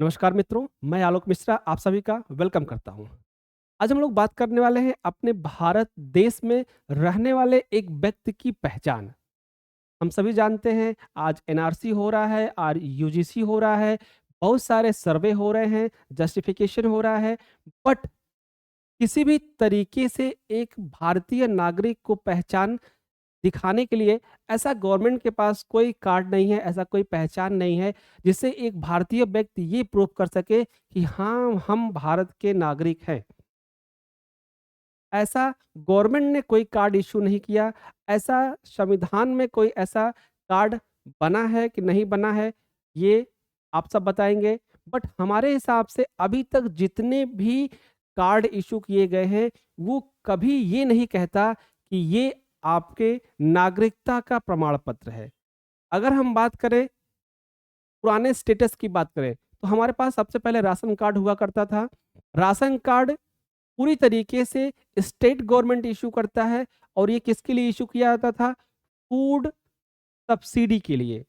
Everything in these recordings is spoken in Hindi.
नमस्कार मित्रों, मैं आलोक मिश्रा आप सभी का वेलकम करता हूं। आज हम लोग बात करने वाले हैं अपने भारत देश में रहने वाले एक व्यक्ति की पहचान। हम सभी जानते हैं आज एनआरसी हो रहा है, आज यूजीसी हो रहा है, बहुत सारे सर्वे हो रहे हैं, जस्टिफिकेशन हो रहा है, बट किसी भी तरीके से एक भारतीय नागरिक को पहचान दिखाने के लिए ऐसा गवर्नमेंट के पास कोई कार्ड नहीं है, ऐसा कोई पहचान नहीं है, जिससे एक भारतीय व्यक्ति ये प्रूव कर सके कि हाँ, हम भारत के नागरिक हैं। ऐसा गवर्नमेंट ने कोई कार्ड इश्यू नहीं किया, ऐसा संविधान में कोई ऐसा कार्ड बना है कि नहीं बना है, ये आप सब बताएँगे। बट हमारे हिसाब से अभी तक जितने भी कार्ड इश्यू किए गए हैं, वो कभी ये नहीं कहता कि ये आपके नागरिकता का प्रमाण पत्र है। अगर हम बात करें पुराने स्टेटस की बात करें, तो हमारे पास सबसे पहले राशन कार्ड हुआ करता था। राशन कार्ड पूरी तरीके से स्टेट गवर्नमेंट इश्यू करता है और ये किसके लिए इश्यू किया जाता था? फूड सब्सिडी के लिए।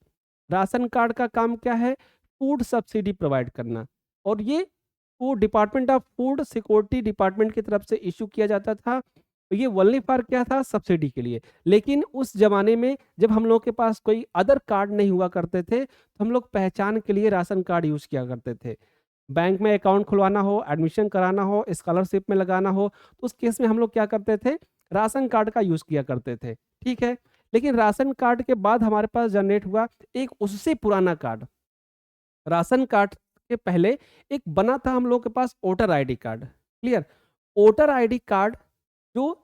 राशन कार्ड का काम क्या है? फूड सब्सिडी प्रोवाइड करना और ये वो department of food security department की तरफ से इश्यू किया जाता था। तो ये ओनली फॉर क्या था? सब्सिडी के लिए। लेकिन उस ज़माने में जब हम लोग के पास कोई अदर कार्ड नहीं हुआ करते थे, तो हम लोग पहचान के लिए राशन कार्ड यूज़ किया करते थे। बैंक में अकाउंट खुलवाना हो, एडमिशन कराना हो, स्कॉलरशिप में लगाना हो, तो उस केस में हम लोग क्या करते थे? राशन कार्ड का यूज़ किया करते थे। ठीक है? लेकिन राशन कार्ड के बाद हमारे पास जनरेट हुआ एक उससे पुराना कार्ड। राशन कार्ड के पहले एक बना था हम लोग के पास voter ID card. Clear? Voter ID card जो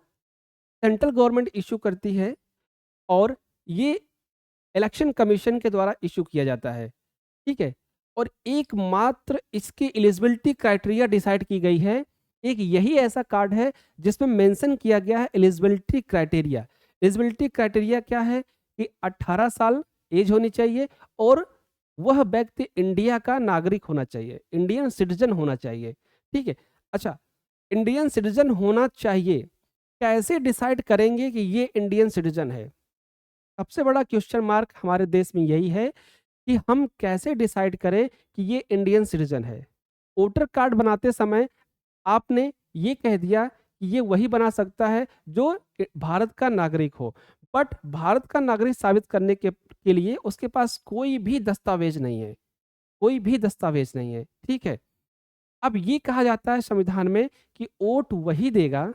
सेंट्रल गवर्नमेंट इश्यू करती है और ये इलेक्शन कमीशन के द्वारा इश्यू किया जाता है। ठीक है? और एकमात्र इसकी एलिजिबिलिटी क्राइटेरिया डिसाइड की गई है। एक यही ऐसा कार्ड है जिसमें मेंशन किया गया है एलिजिबिलिटी क्राइटेरिया। एलिजिबिलिटी क्राइटेरिया क्या है कि 18 साल एज होनी चाहिए और वह व्यक्ति इंडिया का नागरिक होना चाहिए, इंडियन सिटीजन होना चाहिए। ठीक है? अच्छा, इंडियन सिटीजन होना चाहिए, कैसे डिसाइड करेंगे कि ये इंडियन सिटीजन है? सबसे बड़ा क्वेश्चन मार्क हमारे देश में यही है कि हम कैसे डिसाइड करें कि ये इंडियन सिटीजन है। वोटर कार्ड बनाते समय आपने ये कह दिया कि ये वही बना सकता है जो भारत का नागरिक हो, बट भारत का नागरिक साबित करने के लिए उसके पास कोई भी दस्तावेज नहीं है, कोई भी दस्तावेज नहीं है। ठीक है? अब ये कहा जाता है संविधान में कि वोट वही देगा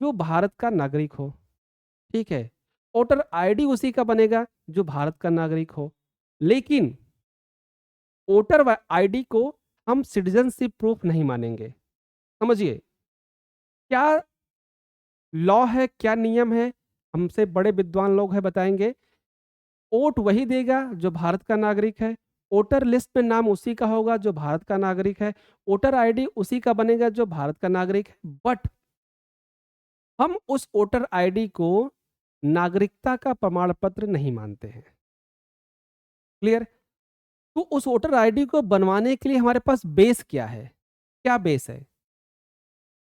जो भारत का नागरिक हो। ठीक है? वोटर आईडी उसी का बनेगा जो भारत का नागरिक हो। लेकिन वोटर आईडी को हम सिटीजनशिप प्रूफ नहीं मानेंगे। समझिए, क्या लॉ है, क्या नियम है? हमसे बड़े विद्वान लोग हैं, बताएंगे। वोट वही देगा जो भारत का नागरिक है। वोटर लिस्ट में नाम उसी का होगा जो भारत का नागरिक है। वोटर आईडी उसी का बनेगा जो भारत का नागरिक है। बट हम उस वोटर आईडी को नागरिकता का प्रमाण पत्र नहीं मानते हैं। क्लियर? तो उस वोटर आईडी को बनवाने के लिए हमारे पास बेस क्या है? क्या बेस है?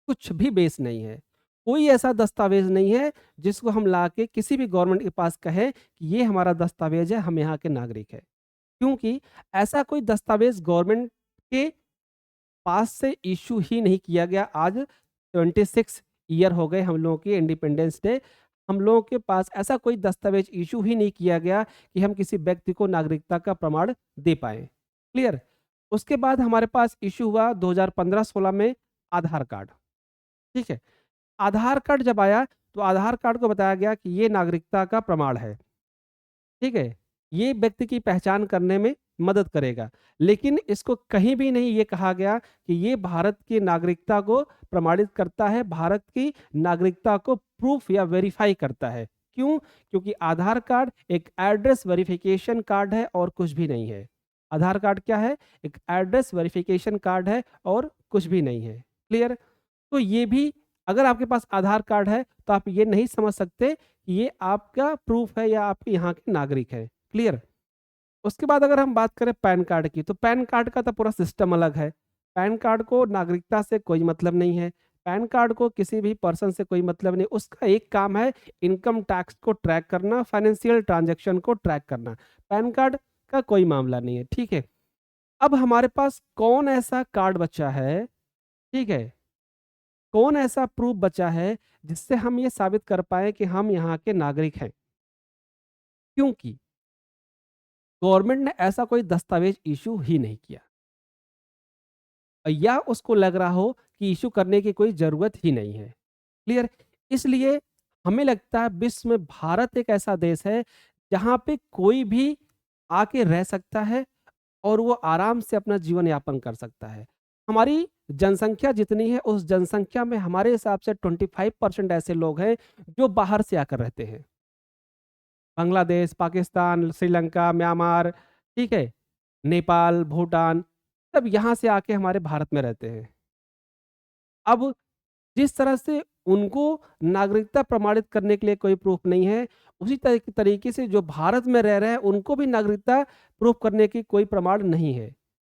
कुछ भी बेस नहीं है। कोई ऐसा दस्तावेज नहीं है जिसको हम लाके किसी भी गवर्नमेंट के पास कहें कि ये हमारा दस्तावेज है, हम यहाँ के नागरिक हैं। क्योंकि ऐसा कोई दस्तावेज गवर्नमेंट के पास से इश्यू ही नहीं किया गया। आज 26 ईयर हो गए हम लोगों के इंडिपेंडेंस डे। हम लोगों के पास ऐसा कोई दस्तावेज इश्यू ही नहीं किया गया कि हम किसी व्यक्ति को नागरिकता का प्रमाण दे पाएँ। क्लियर? उसके बाद हमारे पास इश्यू हुआ 2015-16 में आधार कार्ड। ठीक है? आधार कार्ड जब आया तो आधार कार्ड को बताया गया कि ये नागरिकता का प्रमाण है। ठीक है? ये व्यक्ति की पहचान करने में मदद करेगा। लेकिन इसको कहीं भी नहीं ये कहा गया कि ये भारत की नागरिकता को प्रमाणित करता है, भारत की नागरिकता को प्रूफ या वेरीफाई करता है। क्यों? क्योंकि आधार कार्ड एक एड्रेस वेरिफिकेशन कार्ड है और कुछ भी नहीं है। आधार कार्ड क्या है? एक एड्रेस वेरिफिकेशन कार्ड है और कुछ भी नहीं है। क्लियर? तो ये भी अगर आपके पास आधार कार्ड है तो आप ये नहीं समझ सकते कि ये आपका प्रूफ है या आपके यहाँ के नागरिक है। क्लियर? उसके बाद अगर हम बात करें पैन कार्ड की, तो पैन कार्ड का तो पूरा सिस्टम अलग है। पैन कार्ड को नागरिकता से कोई मतलब नहीं है। पैन कार्ड को किसी भी पर्सन से कोई मतलब नहीं। उसका एक काम है इनकम टैक्स को ट्रैक करना, फाइनेंशियल ट्रांजैक्शन को ट्रैक करना। पैन कार्ड का कोई मामला नहीं है। ठीक है? अब हमारे पास कौन ऐसा कार्ड बचा है, ठीक है? कौन ऐसा प्रूफ बचा है जिससे हम ये साबित कर पाएँ कि हम यहाँ के नागरिक हैं? क्योंकि गवर्नमेंट ने ऐसा कोई दस्तावेज़ इश्यू ही नहीं किया। या उसको लग रहा हो कि इश्यू करने की कोई ज़रूरत ही नहीं है। क्लियर? इसलिए हमें लगता है विश्व में भारत एक ऐसा देश है, जहाँ पे कोई भी आके रह सकता है और वो आराम से अपना जीवन यापन कर सकता है। हमारी जनसंख्या जितनी है, उस जनसंख्या में हमारे हिसाब से 25% ऐसे लोग हैं, जो बाहर से आकर रहते हैं। बांग्लादेश, पाकिस्तान, श्रीलंका, म्यांमार, ठीक है? नेपाल, भूटान, सब यहाँ से आके हमारे भारत में रहते हैं। अब जिस तरह से उनको नागरिकता प्रमाणित करने के लिए कोई प्रूफ नहीं है, उसी तरीके से जो भारत में रह रहे हैं, उनको भी नागरिकता प्रूफ करने की कोई प्रमाण नहीं है।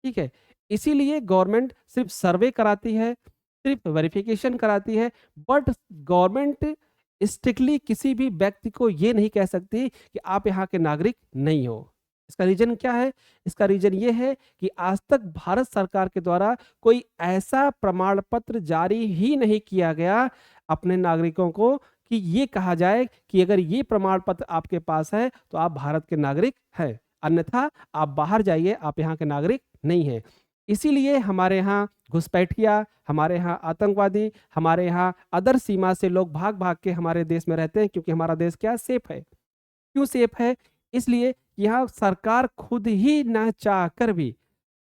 ठीक है? इसीलिए गवर्नमेंट सिर्फ़ सर्वे कराती है, सिर्फ़ वेरिफ़िकेशन कराती है, बट गवर्नमेंट स्ट्रिक्टली किसी भी व्यक्ति को ये नहीं कह सकती कि आप यहाँ के नागरिक नहीं हो। इसका रीज़न क्या है? इसका रीज़न ये है कि आज तक भारत सरकार के द्वारा कोई ऐसा प्रमाण पत्र जारी ही नहीं किया गया अपने नागरिकों को कि ये कहा जाए कि अगर ये प्रमाण पत्र आपके पास है तो आप भारत के नागरिक हैं, अन्यथा आप बाहर जाइए, आप यहाँ के नागरिक नहीं हैं। इसीलिए हमारे यहाँ घुसपैठिया, हमारे यहाँ आतंकवादी, हमारे यहाँ अदर सीमा से लोग भाग-भाग के हमारे देश में रहते हैं, क्योंकि हमारा देश क्या सेफ है। क्यों सेफ है? इसलिए यहाँ सरकार खुद ही ना चाहकर भी,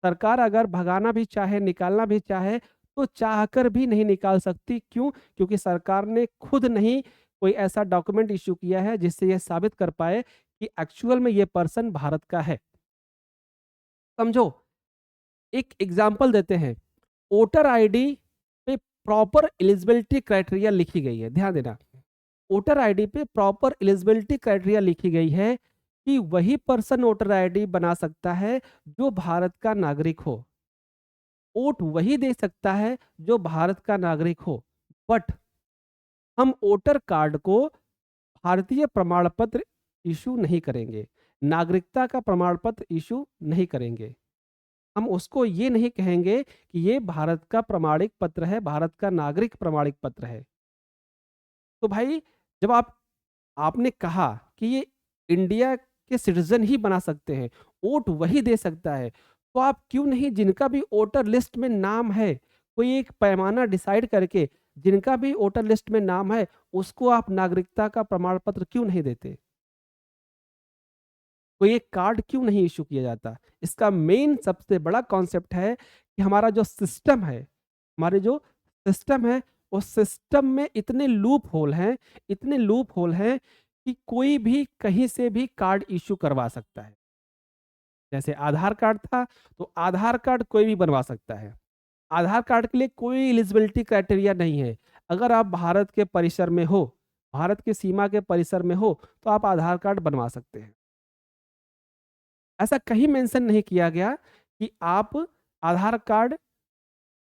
सरकार अगर भगाना भी चाहे, निकालना भी चाहे, तो चाहकर भी नहीं निकाल सकती। क्यों? क्योंकि सरकार ने खुद नहीं कोई ऐसा डॉक्यूमेंट इश्यू किया है जिससे ये साबित कर पाए कि एक्चुअल में ये पर्सन भारत का है। समझो, एक एग्ज़ाम्पल देते हैं, वोटर आईडी पे प्रॉपर एलिजिबिलिटी क्राइटेरिया लिखी गई है, ध्यान देना। वोटर आईडी पे प्रॉपर एलिजिबिलिटी क्राइटेरिया लिखी गई है कि वही पर्सन वोटर आईडी बना सकता है जो भारत का नागरिक हो। वोट वही दे सकता है जो भारत का नागरिक हो। बट हम वोटर कार्ड को भारतीय प्रमाण पत्र इशू नहीं करेंगे। नागरिकता का प्रमाण पत्र इशू नहीं करेंगे। हम उसको ये नहीं कहेंगे कि ये भारत का प्रमाणिक पत्र है, भारत का नागरिक प्रमाणिक पत्र है। तो भाई, जब आपने कहा कि ये इंडिया के सिटीज़न ही बना सकते हैं, वोट वही दे सकता है, तो आप क्यों नहीं जिनका भी वोटर लिस्ट में नाम है, कोई एक पैमाना डिसाइड करके जिनका भी वोटर लिस्ट में नाम है, उसको आप नागरिकता का प्रमाण पत्र क्यों नहीं देते? कोई एक कार्ड क्यों नहीं इश्यू किया जाता? इसका मेन सबसे बड़ा कॉन्सेप्ट है कि हमारा जो सिस्टम है, हमारे जो सिस्टम है, उस सिस्टम में इतने लूप होल हैं, इतने लूप होल हैं कि कोई भी कहीं से भी कार्ड इश्यू करवा सकता है। जैसे आधार कार्ड था, तो आधार कार्ड कोई भी बनवा सकता है। आधार कार्ड के लिए कोई एलिजिबिलिटी क्राइटेरिया नहीं है। अगर आप भारत के परिसर में हो, भारत की सीमा के परिसर में हो, तो आप आधार कार्ड बनवा सकते हैं। ऐसा कहीं मेंशन नहीं किया गया कि आप आधार कार्ड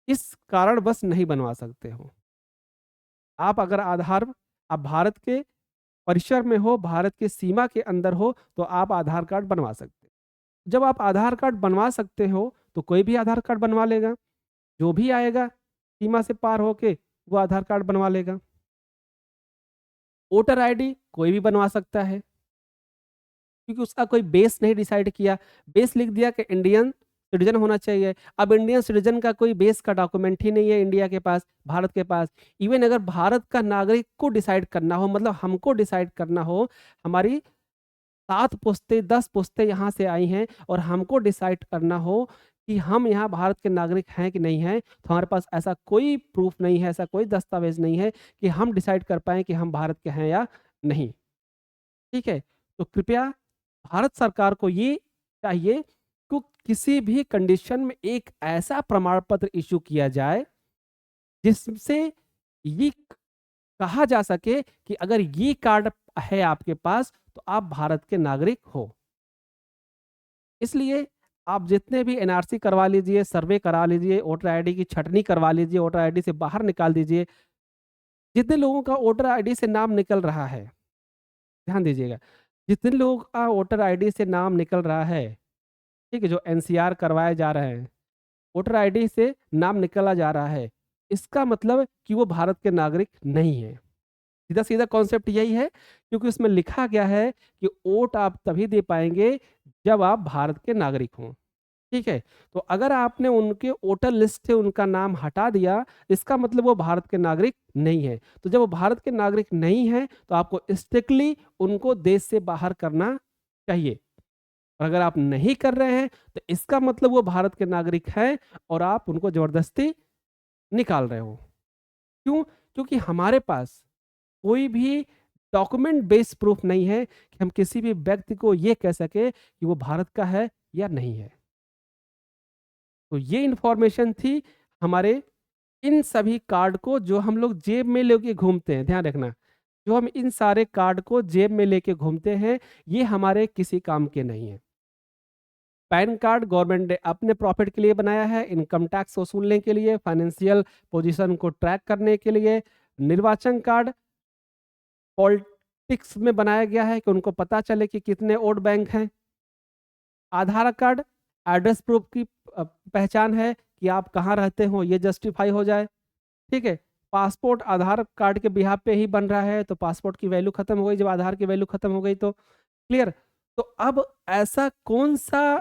इस कारणवश नहीं बनवा सकते हो। आप अगर आप भारत के परिसर में हो, भारत की सीमा के अंदर हो, तो आप आधार कार्ड बनवा सकते हैं। जब आप आधार कार्ड बनवा सकते हो, तो कोई भी आधार कार्ड बनवा लेगा। जो भी आएगा सीमा से पार होके, वो आधार कार्ड बनवा लेगा। वोटर आईडी कोई भी बनवा सकता है। क्योंकि उसका कोई बेस नहीं डिसाइड किया। बेस लिख दिया कि इंडियन सिटीज़न होना चाहिए। अब इंडियन सिटीज़न का कोई बेस का डॉक्यूमेंट ही नहीं है इंडिया के पास, भारत के पास। इवन अगर भारत का नागरिक को डिसाइड करना हो, मतलब हमको डिसाइड करना हो, हमारी 7 पुश्तें, 10 पुश्तें यहाँ से आई हैं और हमको डिसाइड करना हो कि हम यहाँ भारत के नागरिक हैं कि नहीं हैं, तो हमारे पास ऐसा कोई प्रूफ़ नहीं है, ऐसा कोई दस्तावेज़ नहीं है कि हम डिसाइड कर पाएँ कि हम भारत के हैं या नहीं। ठीक है? तो कृपया भारत सरकार को ये चाहिए कि किसी भी कंडीशन में एक ऐसा प्रमाण पत्र इश्यू किया जाए, जिससे ये कहा जा सके कि अगर ये कार्ड है आपके पास, तो आप भारत के नागरिक हो। इसलिए आप जितने भी एनआरसी करवा लीजिए, सर्वे करा लीजिए, वोटर आईडी की छँटनी करवा लीजिए, वोटर आईडी से बाहर निकाल दीजिए। जितने लोगों का वोटर आईडी से नाम निकल रहा है, ध्यान दीजिएगा, जितने लोगों का वोटर आईडी से नाम निकल रहा है, ठीक है? जो एनसीआर करवाए जा रहे हैं, वोटर आईडी से नाम निकाला जा रहा है, इसका मतलब कि वो भारत के नागरिक नहीं है। सीधा-सीधा कॉन्सेप्ट यही है, क्योंकि उसमें लिखा गया है कि वोट आप तभी दे पाएँगे जब आप भारत के नागरिक हों। ठीक है? तो अगर आपने उनके वोटर लिस्ट से उनका नाम हटा दिया, इसका मतलब वो भारत के नागरिक नहीं है। तो जब वो भारत के नागरिक नहीं हैं, तो आपको स्ट्रिक्टली उनको देश से बाहर करना चाहिए। और अगर आप नहीं कर रहे हैं, तो इसका मतलब वो भारत के नागरिक हैं और आप उनको ज़बरदस्ती निकाल रहे हो। क्यों? क्योंकि हमारे पास कोई भी डॉक्यूमेंट बेस्ड प्रूफ नहीं है कि हम किसी भी व्यक्ति को ये कह सकें कि वो भारत का है या नहीं है। तो ये इन्फॉर्मेशन थी हमारे इन सभी कार्ड को जो हम लोग जेब में लेके घूमते हैं, ध्यान रखना। जो हम इन सारे कार्ड को जेब में लेके घूमते हैं, ये हमारे किसी काम के नहीं है। पैन कार्ड गवर्नमेंट ने अपने प्रॉफिट के लिए बनाया है, इनकम टैक्स वसूलने के लिए, फाइनेंशियल पोजीशन को ट्रैक करने के लिए। निर्वाचन कार्ड पॉलिटिक्स में बनाया गया है कि उनको पता चले कि कितने वोट बैंक हैं। आधार कार्ड एड्रेस प्रूफ की पहचान है कि आप कहाँ रहते हो, ये जस्टिफाई हो जाए। ठीक है? पासपोर्ट आधार कार्ड के बिहाफ़ पे ही बन रहा है, तो पासपोर्ट की वैल्यू खत्म हो गई, जब आधार की वैल्यू खत्म हो गई तो क्लियर? तो अब ऐसा कौन-सा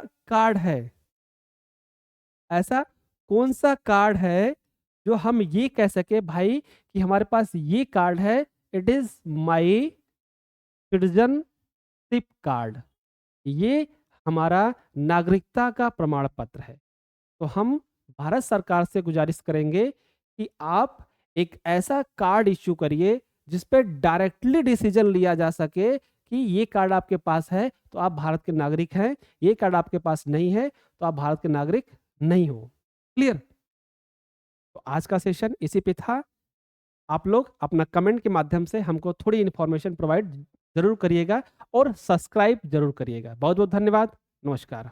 कार्ड है, जो हम ये कह सकें भाई कि हमारे पास ये कार्ड है, it is my citizenship card. ये हमारा नागरिकता का प्रमाण पत्र है। तो हम भारत सरकार से गुजारिश करेंगे कि आप एक ऐसा कार्ड इश्यू करिए जिस पे डायरेक्टली डिसीजन लिया जा सके कि ये कार्ड आपके पास है तो आप भारत के नागरिक हैं, ये कार्ड आपके पास नहीं है तो आप भारत के नागरिक नहीं हो। क्लियर? तो आज का सेशन इसी पे था। आप लोग अपना कमेंट के माध्यम से हमको थोड़ी इन्फॉर्मेशन प्रोवाइड ज़रूर करिएगा और सब्सक्राइब ज़रूर करिएगा। बहुत-बहुत धन्यवाद। नमस्कार।